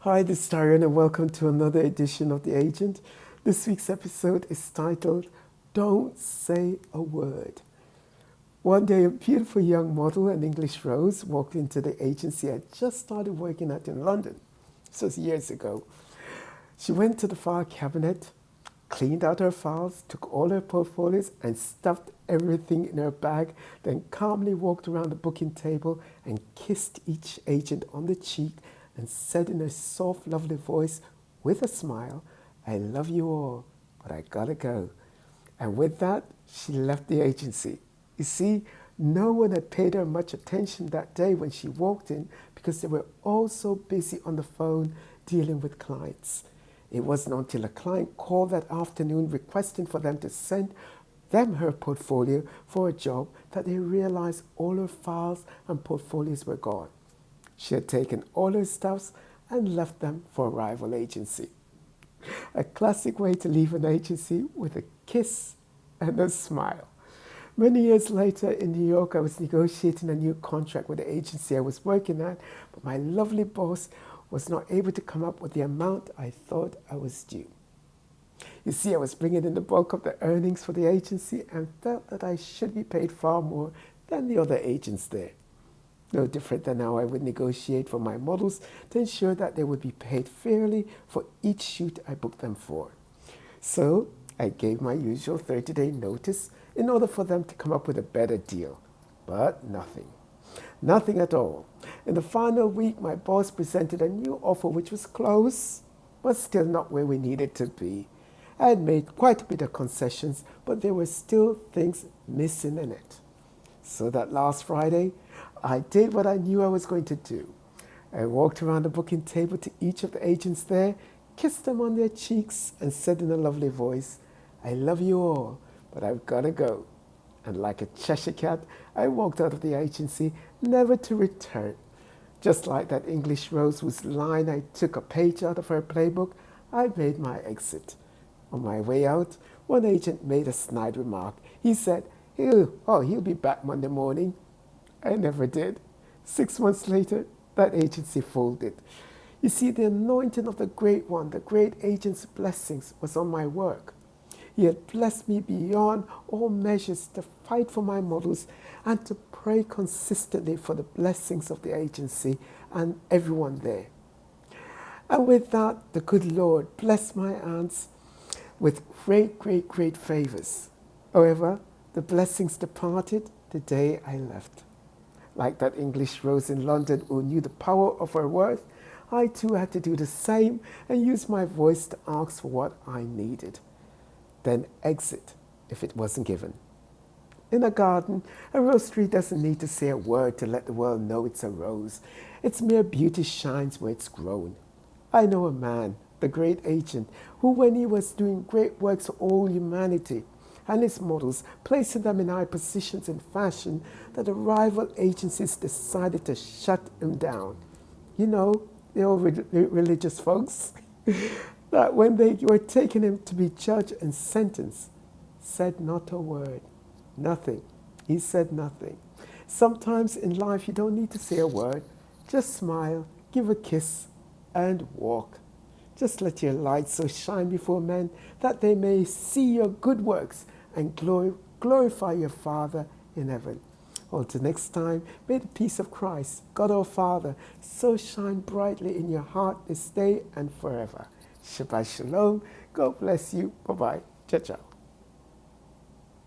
Hi, this is Tyrone, and welcome to another edition of The Agent. This week's episode is titled, Don't Say a Word. One day, a beautiful young model, an English Rose, walked into the agency I just started working at in London. This was years ago. She went to the file cabinet, cleaned out her files, took all her portfolios, and stuffed everything in her bag, then calmly walked around the booking table and kissed each agent on the cheek and said in a soft, lovely voice with a smile, "I love you all, but I gotta go." And with that, she left the agency. You see, no one had paid her much attention that day when she walked in because they were all so busy on the phone dealing with clients. It wasn't until a client called that afternoon requesting for them to send them her portfolio for a job that they realized all her files and portfolios were gone. She had taken all her stuffs and left them for a rival agency. A classic way to leave an agency with a kiss and a smile. Many years later in New York, I was negotiating a new contract with the agency I was working at, but my lovely boss was not able to come up with the amount I thought I was due. You see, I was bringing in the bulk of the earnings for the agency and felt that I should be paid far more than the other agents there. No different than how I would negotiate for my models to ensure that they would be paid fairly for each shoot I booked them for. So I gave my usual 30-day notice in order for them to come up with a better deal. But nothing. Nothing at all. In the final week, my boss presented a new offer which was close, but still not where we needed to be. I had made quite a bit of concessions, but there were still things missing in it. So that last Friday, I did what I knew I was going to do. I walked around the booking table to each of the agents there, kissed them on their cheeks, and said in a lovely voice, "I love you all, but I've got to go." And like a Cheshire cat, I walked out of the agency, never to return. Just like that English Rose whose line I took a page out of her playbook, I made my exit. On my way out, one agent made a snide remark. He said, he'll be back Monday morning. I never did. 6 months later, that agency folded. You see, the anointing of the Great One, the great agent's blessings, was on my work. He had blessed me beyond all measures to fight for my models and to pray consistently for the blessings of the agency and everyone there. And with that, the good Lord blessed my aunts with great favors. However, the blessings departed the day I left. Like that English Rose in London who knew the power of her worth, I too had to do the same and use my voice to ask for what I needed. Then exit if it wasn't given. In a garden, a rose tree doesn't need to say a word to let the world know it's a rose. Its mere beauty shines where it's grown. I know a man, the great agent, who when he was doing great works for all humanity and his models, placing them in high positions in fashion, that the rival agencies decided to shut him down. You know, the old religious folks, that when they were taking him to be judged and sentenced, said not a word. Nothing. He said nothing. Sometimes in life you don't need to say a word. Just smile, give a kiss, and walk. Just let your light so shine before men that they may see your good works and glorify your Father in heaven. Until next time, may the peace of Christ, God our Father, so shine brightly in your heart this day and forever. Shabbat Shalom. God bless you. Bye-bye. Ciao, ciao.